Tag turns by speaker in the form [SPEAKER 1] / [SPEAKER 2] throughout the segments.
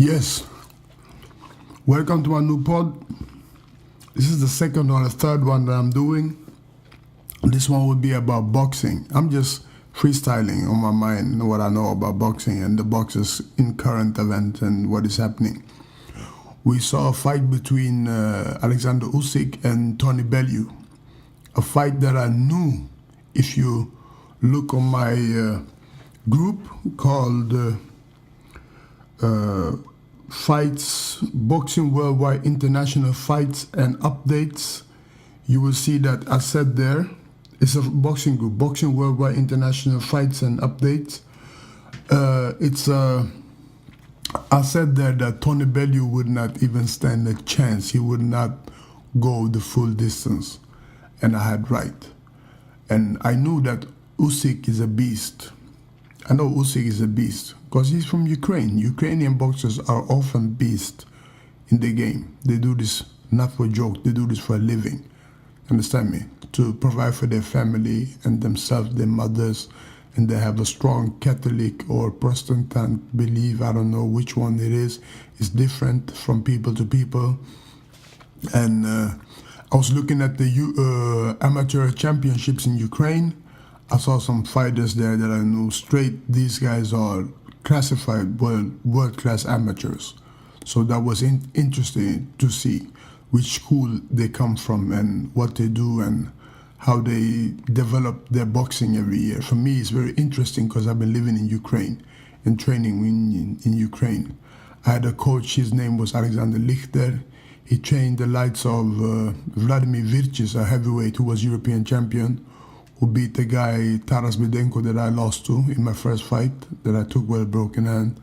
[SPEAKER 1] Yes, welcome to my new pod. This is the second or the third one that I'm doing. This one will be about boxing. I'm just freestyling on my mind what I know about boxing and the boxers in current events and what is happening. We saw a fight between Alexander Usyk and Tony Bellew. A fight that I knew, if you look on my group called Fights, Boxing Worldwide International Fights and Updates, you will see that I said there, it's a boxing group, Boxing Worldwide International Fights and Updates. I said there that Tony Bellew would not even stand a chance. He would not go the full distance. And I had right. And I knew that Usyk is a beast. I know Usyk is a beast because he's from Ukraine. Ukrainian boxers are often beasts in the game. They do this not for a joke. They do this for a living. Understand me? To provide for their family and themselves, their mothers, and they have a strong Catholic or Protestant belief. I don't know which one it is. It's different from people to people. And I was looking at the amateur championships in Ukraine. I saw some fighters there that I knew straight. These guys are classified world-class amateurs. So that was interesting to see which school they come from and what they do and how they develop their boxing every year. For me, it's very interesting because I've been living in Ukraine and training in Ukraine. I had a coach, his name was Alexander Lichter. He trained the likes of Vladimir Virchis, a heavyweight who was European champion, who beat the guy Taras Bidenko that I lost to in my first fight that I took with a broken hand.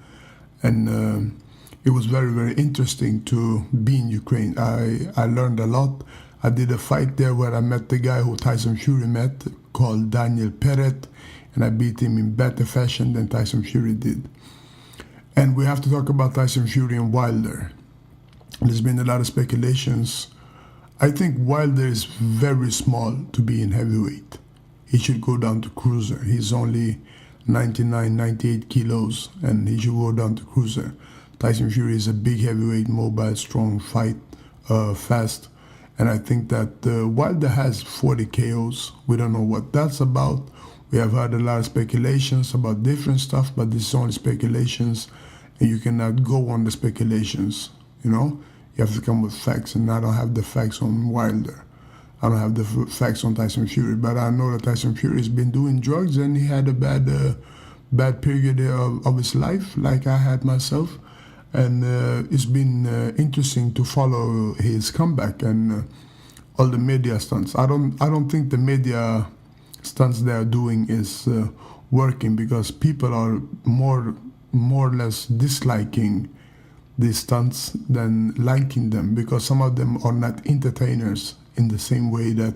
[SPEAKER 1] And it was very, very interesting to be in Ukraine. I learned a lot. I did a fight there where I met the guy who Tyson Fury met, called Daniel Perret, and I beat him in better fashion than Tyson Fury did. And we have to talk about Tyson Fury and Wilder. There's been a lot of speculations. I think Wilder is very small to be in heavyweight. He should go down to cruiser. He's only 99, 98 kilos, and he should go down to cruiser. Tyson Fury is a big heavyweight, mobile, strong, fast. And I think that Wilder has 40 KOs. We don't know what that's about. We have heard a lot of speculations about different stuff, but this is only speculations, and you cannot go on the speculations, you know? You have to come with facts, and I don't have the facts on Wilder. I don't have the facts on Tyson Fury, but I know that Tyson Fury has been doing drugs, and he had a bad period of his life, like I had myself. And it's been interesting to follow his comeback and all the media stunts. I don't think the media stunts they are doing is working because people are more or less disliking these stunts than liking them, because some of them are not entertainers in the same way that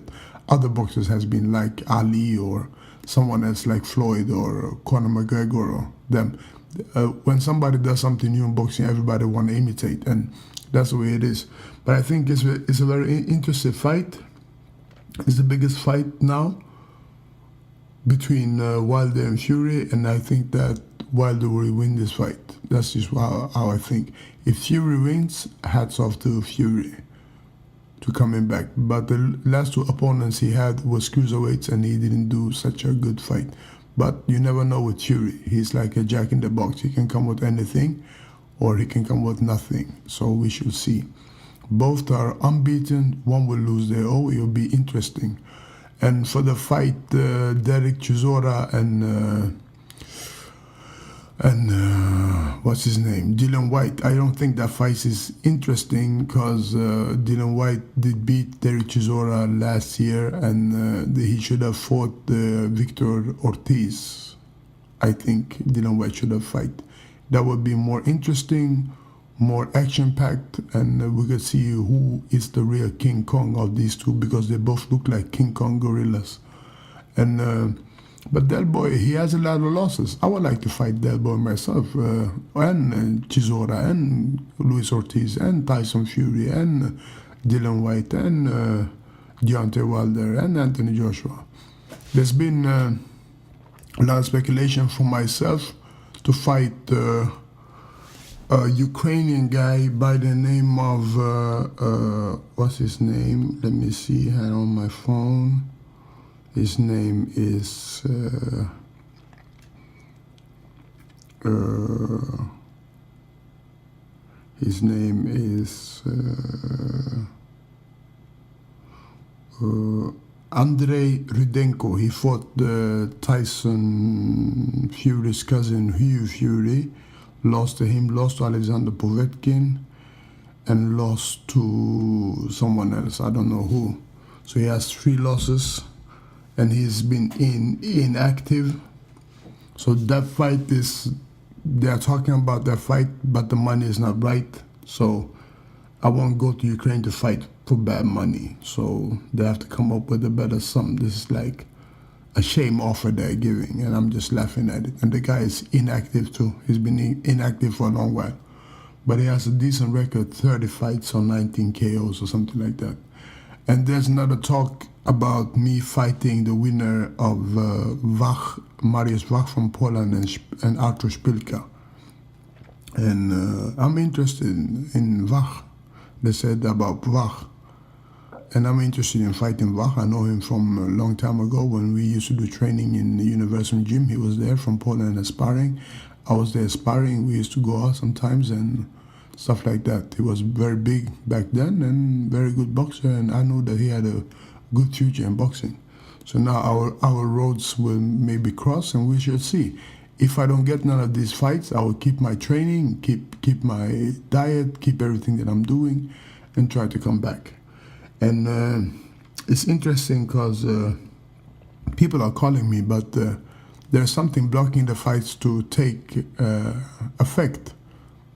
[SPEAKER 1] other boxers has been, like Ali or someone else like Floyd or Conor McGregor or them. When somebody does something new in boxing, everybody want to imitate, and that's the way it is. But I think it's a very interesting fight. It's the biggest fight now between Wilder and Fury, and I think that Wilder will win this fight. That's just how I think. If Fury wins, hats off to Fury to coming back. But the last two opponents he had was cruiserweights, and he didn't do such a good fight. But you never know with Fury. He's like a jack in the box. He can come with anything or he can come with nothing. So we should see. Both are unbeaten. One will lose there. Oh, it'll be interesting. And for the fight, Derick, Chizora and what's his name? Dillian Whyte. I don't think that fight is interesting because Dillian Whyte did beat Derick Chizora last year, and he should have fought Victor Ortiz. I think Dillian Whyte should have fought. That would be more interesting, more action-packed, and we could see who is the real King Kong of these two, because they both look like King Kong gorillas. And but Del Boy, he has a lot of losses. I would like to fight Del Boy myself, and Chizora, and Luis Ortiz, and Tyson Fury, and Dillian Whyte, and Deontay Wilder, and Anthony Joshua. There's been a lot of speculation for myself to fight a Ukrainian guy by the name of, what's his name? Let me see here on my phone. His name is, Andrei Rudenko. He fought Tyson Fury's cousin, Hugh Fury, lost to him, lost to Alexander Povetkin, and lost to someone else, I don't know who. So he has 3 losses, and he's been inactive. So that fight they are talking about that fight, but the money is not right. So I won't go to Ukraine to fight for bad money. So they have to come up with a better sum. This is like a shame offer they're giving, and I'm just laughing at it. And the guy is inactive too. He's been inactive for a long while. But he has a decent record, 30 fights on 19 KOs or something like that. And there's another talk about me fighting the winner of Mariusz Wach from Poland and Artur Szpilka. And I'm interested in Wach. They said about Wach. And I'm interested in fighting Wach. I know him from a long time ago when we used to do training in the Universum Gym. He was there from Poland and sparring. I was there sparring. We used to go out sometimes and stuff like that. He was very big back then and very good boxer, and I knew that he had a good future in boxing. So now our roads will maybe cross, and we shall see. If I don't get none of these fights, I will keep my training, keep my diet, keep everything that I'm doing, and try to come back. And it's interesting because people are calling me, but there's something blocking the fights to take effect.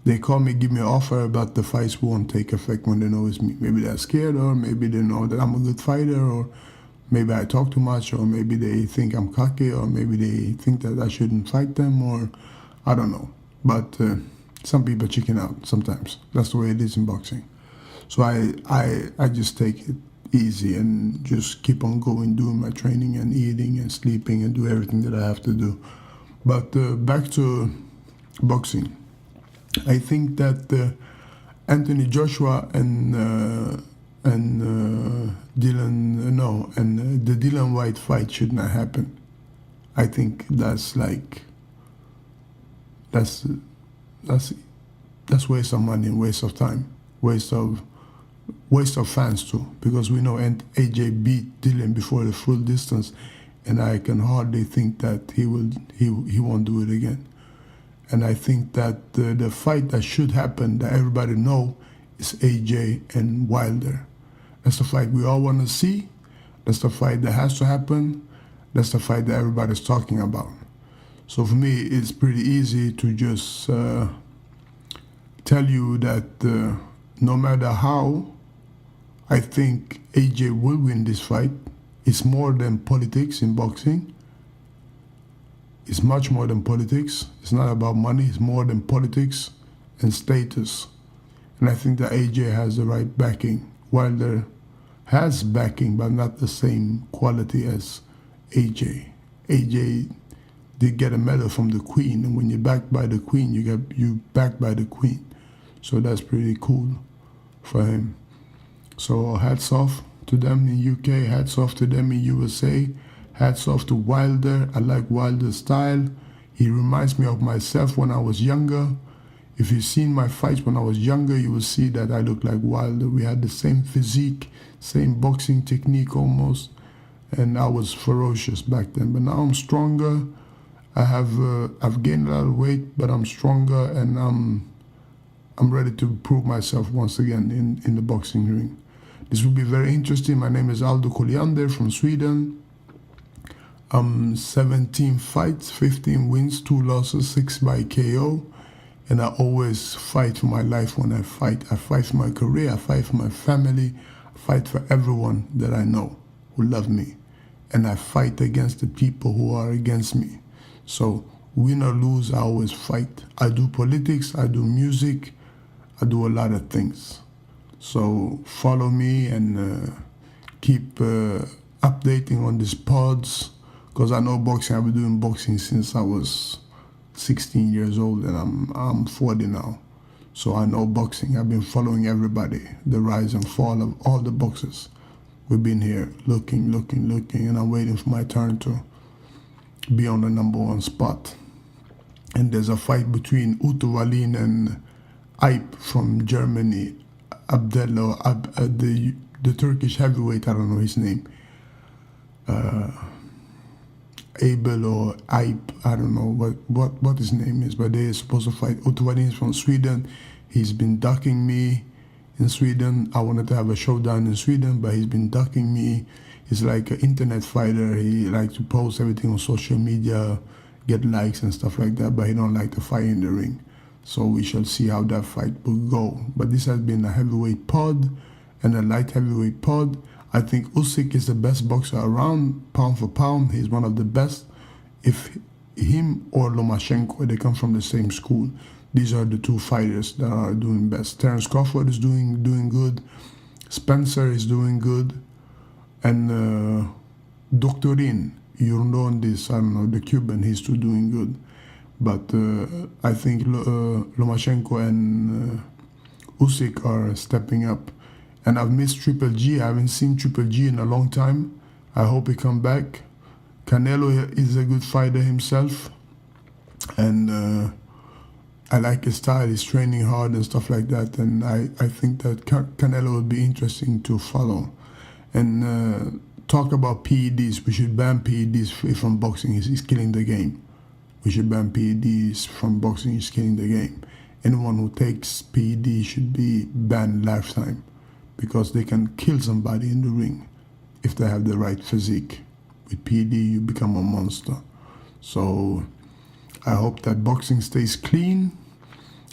[SPEAKER 1] They call me, give me an offer, but the fights won't take effect when they know it's me. Maybe they're scared, or maybe they know that I'm a good fighter, or maybe I talk too much, or maybe they think I'm cocky, or maybe they think that I shouldn't fight them, or I don't know. But some people chicken out sometimes. That's the way it is in boxing. So I just take it easy and just keep on going, doing my training and eating and sleeping and do everything that I have to do. But back to boxing. I think that Anthony Joshua and the Dylan White fight should not happen. I think that's waste of money and waste of time, waste of fans too, because we know AJ beat Dylan before the full distance, and I can hardly think that he won't do it again. And I think that the fight that should happen, that everybody know, is AJ and Wilder. That's the fight we all want to see. That's the fight that has to happen. That's the fight that everybody's talking about. So for me, it's pretty easy to just tell you that no matter how, I think AJ will win this fight. It's more than politics in boxing. It's much more than politics. It's not about money. It's more than politics and status. And I think that AJ has the right backing. Wilder has backing, but not the same quality as AJ. AJ did get a medal from the Queen, and when you're backed by the Queen, you backed by the Queen. So that's pretty cool for him. So hats off to them in UK, hats off to them in USA. Hats off to Wilder. I like Wilder's style. He reminds me of myself when I was younger. If you've seen my fights when I was younger, you will see that I look like Wilder. We had the same physique, same boxing technique almost, and I was ferocious back then. But now I'm stronger. I've gained a lot of weight, but I'm stronger, and I'm ready to prove myself once again in the boxing ring. This will be very interesting. My name is Aldo Colliander from Sweden. 17 fights, 15 wins, 2 losses, 6 by KO. And I always fight for my life when I fight. I fight for my career, I fight for my family, I fight for everyone that I know who love me. And I fight against the people who are against me. So win or lose, I always fight. I do politics, I do music, I do a lot of things. So follow me and keep updating on these pods, because I know boxing. I've been doing boxing since I was 16 years old, and I'm 40 now. So I know boxing. I've been following everybody, the rise and fall of all the boxers. We've been here looking, and I'm waiting for my turn to be on the #1 spot. And there's a fight between Utuvalin and Ayp from Germany. Abdello, the Turkish heavyweight, I don't know his name. Abel or Ayp, I don't know what his name is, but they're supposed to fight. Utuvalin is from Sweden. He's been ducking me in Sweden. I wanted to have a showdown in Sweden, but he's been ducking me. He's like an internet fighter. He likes to post everything on social media, get likes and stuff like that, but he don't like to fight in the ring. So we shall see how that fight will go. But this has been a heavyweight pod and a light heavyweight pod. I think Usyk is the best boxer around, pound for pound. He's one of the best. If him or Lomachenko, they come from the same school. These are the two fighters that are doing best. Terence Crawford is doing good. Spencer is doing good. And Doctorin, you know this, I don't know, the Cuban, he's still doing good. But I think Lomachenko and Usyk are stepping up. And I've missed Triple G. I haven't seen Triple G in a long time. I hope he come back. Canelo is a good fighter himself. And I like his style. He's training hard and stuff like that. And I think that Canelo would be interesting to follow. And talk about PEDs. We should ban PEDs from boxing. It's killing the game. We should ban PEDs from boxing. It's killing the game. Anyone who takes PED should be banned lifetime, because they can kill somebody in the ring if they have the right physique. With PED, you become a monster. So I hope that boxing stays clean.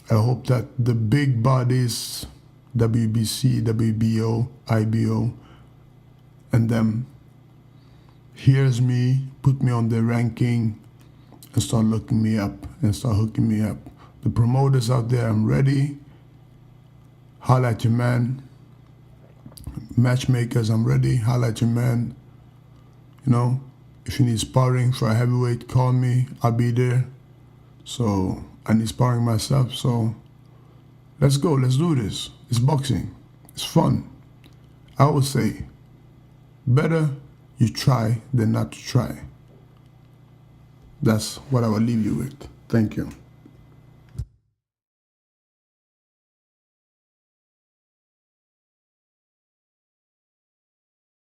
[SPEAKER 1] I hope that the big bodies, WBC, WBO, IBO, and them hears me, put me on their ranking, and start looking me up and start hooking me up. The promoters out there, I'm ready. Holla at your man. Matchmakers, I'm ready. Holla at your man. You know, if you need sparring for a heavyweight, call me. I'll be there. So I need sparring myself. So let's go. Let's do this. It's boxing. It's fun. I would say better you try than not to try. That's what I will leave you with. Thank you.